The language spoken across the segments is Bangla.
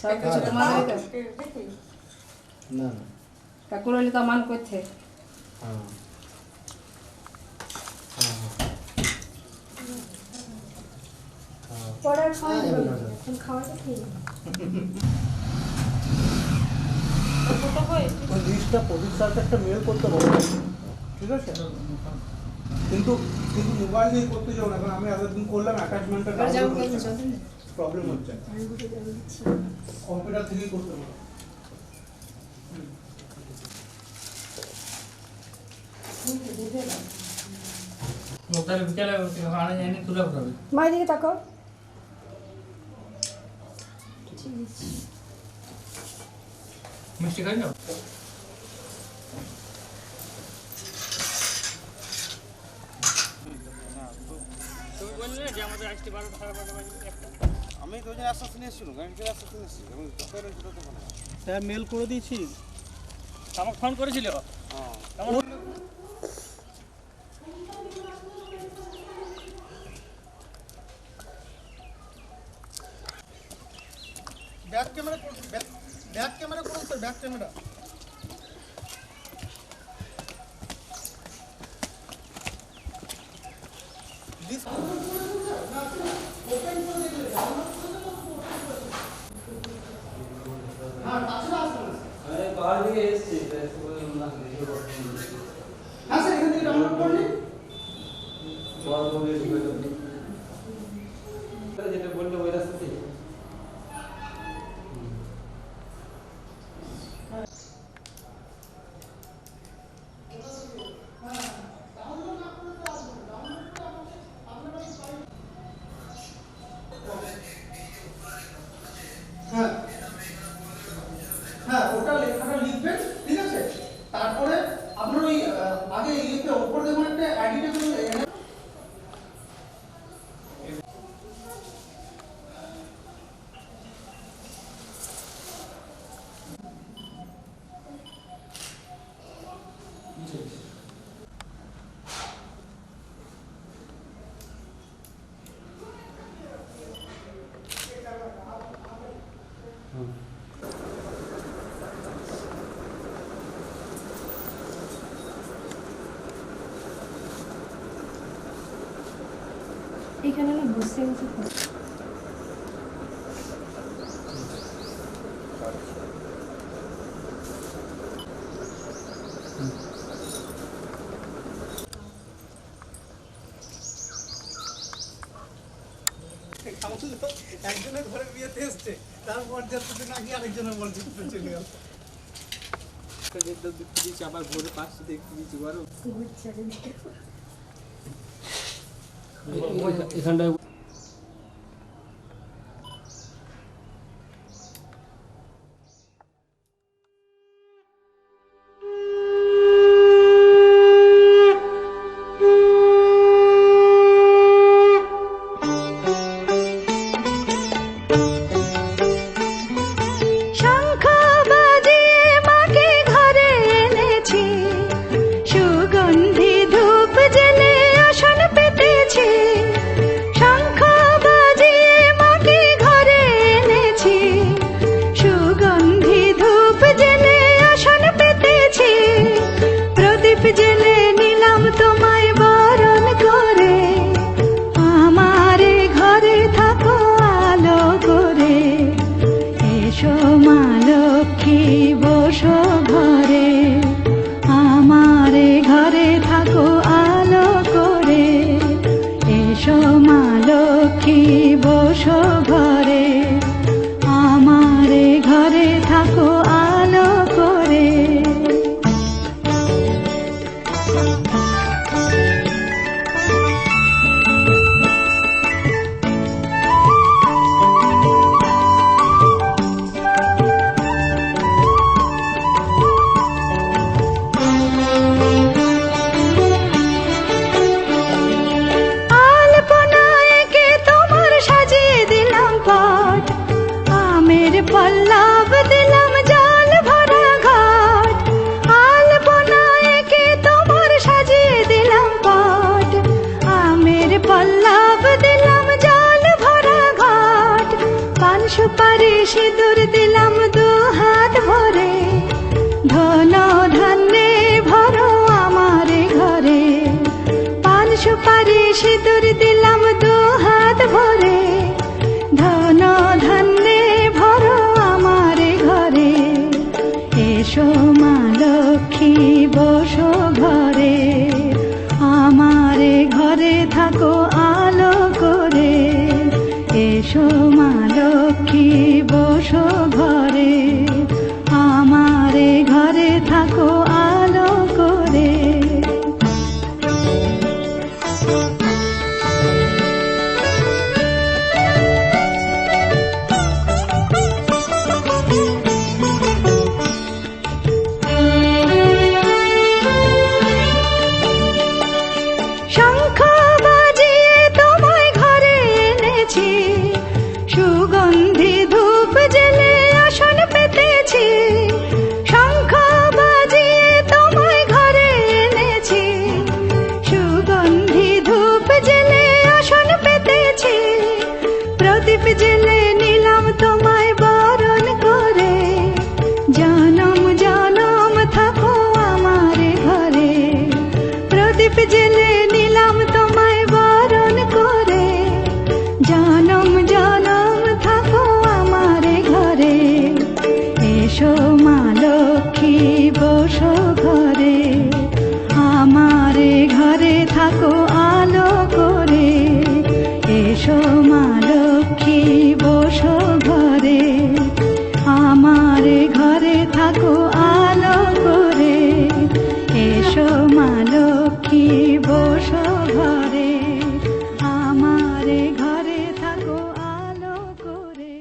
সব কিছু তোমার না কাকুর হলে তো মান করছে। হ্যাঁ পড়ার খাওয়া এখন খাওয়াটা খেয়ে ওই জিনিসটা প্রদীপ স্যারকে একটা মেল করতে বলবো, ঠিক আছে? কিন্তু কিন্তু মোবাইল দিয়ে করতে যাও না, কারণ আমি এতদিন করলাম অ্যাটাচমেন্টটা প্রবলেম হচ্ছে, কম্পিউটার থেকেই করতে পারো। মায়ের দিকে তাকাও। মিষ্টি খাই না? আমি তো ওই রাস্তা শুনে এসেছিলাম, গাড়িতে রাস্তা শুনে এসেছি, এবং স্যার মেল করে দিয়েছি। আমাকে ফোন করেছিল। ব্যাক ক্যামেরা করুন, ব্যাক ক্যামেরা করুন স্যার, ব্যাক ক্যামেরা। হ্যাঁ স্যার, এখান থেকে ডাউনলোড করলি যেটা বললো ওই রাস্তাতে। হ্যাঁ হ্যাঁ, ওটা লেখাটা লিখবেন, ঠিক আছে? তারপরে আপনার ওই আগে ইয়েতে ওপর দেখুন একটা অ্যাডিটেবল এখানে না বসে বসে একজনের ঘরে বিয়েতে এসছে, তারপর যাতে না গিয়ে আরেকজনের বলছে চলে গেল। আবার ভোরে 5টা দেখতে দিচ্ছি বড় এখানটায়। আলপনা এঁকে তোমার সাজিয়ে সিঁদুর দিলাম দু হাত ভরে, ধন ধান্যে ভরো আমারে ঘরে। পান সুপারি সিঁদুর দিলাম দু হাত ভরে, ধন ধান্যে ভরো আমারে ঘরে। এসো মা লক্ষ্মী বসো ঘরে, আমারে ঘরে থাকো আলো করে। এসো মা লক্ষ্মী বসো ঘরে, আমারে ঘরে থাকো আলো করে। শঙ্খ বাজিয়ে তোমায় ঘরে এনেছি, সুগন্ধি ধূপ জেলে আসন পেতেছি। শঙ্খ বাজিয়ে তোমায় ঘরে এনেছি, সুগন্ধি ধূপ জেলে আসন পেতেছি। প্রদীপ জেলে নিলাম তোমায় বরণ করে, জনম জনম থাকো আমারে ঘরে। প্রদীপ জেলে নিলাম তোমায় বরণ করে, জনম জনম থাকো আমারে ঘরে। এসো মা লক্ষ্মী বসো ঘরে, আমারে ঘরে থাকো আলো করে। এসো মা লক্ষ্মী বসো ঘরে, আমারে ঘরে থাকো আলো করে। এসো মা লক্ষ্মী বসো ঘরে, আমারে ঘরে থাকো আলো করে।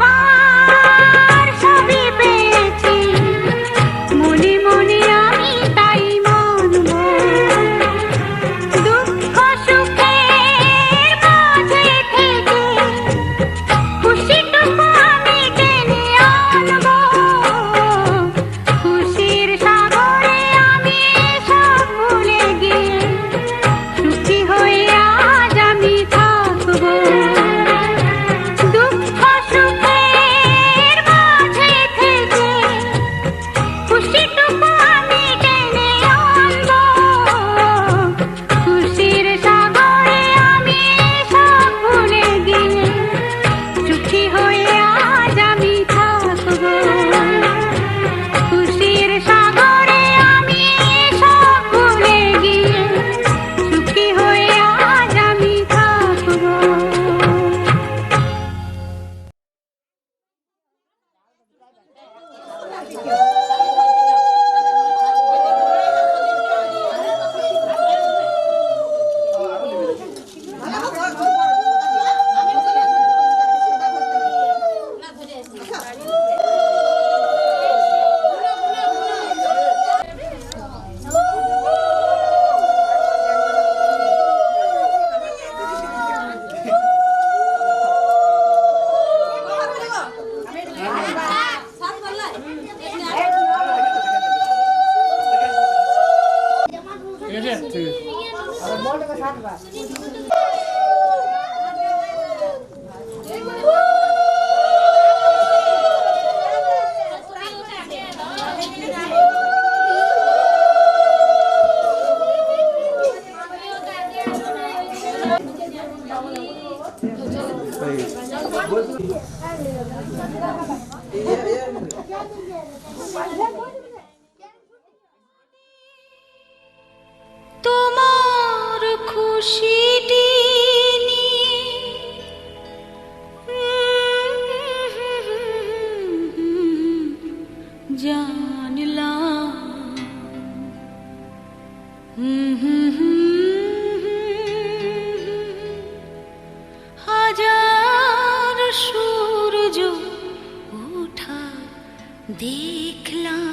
পাবার সবই পেয়েছি, মনে মনে আমি তাই মানব। দুঃখ সুখের মাঝে থেকে খুশিটুকু আমি টেনে আনব। খুশির সাগরে আমি সব ভুলে গিয়ে সুখী হয়ে আজ আমি থাকব। দুঃখ সুখের মাঝে থেকে খুশিটুকু আমি টেনে আনব। খুশির সাগরে আমি সব ভুলে গিয়ে সুখী হয়ে আজ আমি থাকব। খুশির সাগরে আমি সব ভুলে গিয়ে সুখী হয়ে আজ আমি থাকব। তোমার খুশিটি জানলাম হাজার সূর্য ওঠা দেখলাম।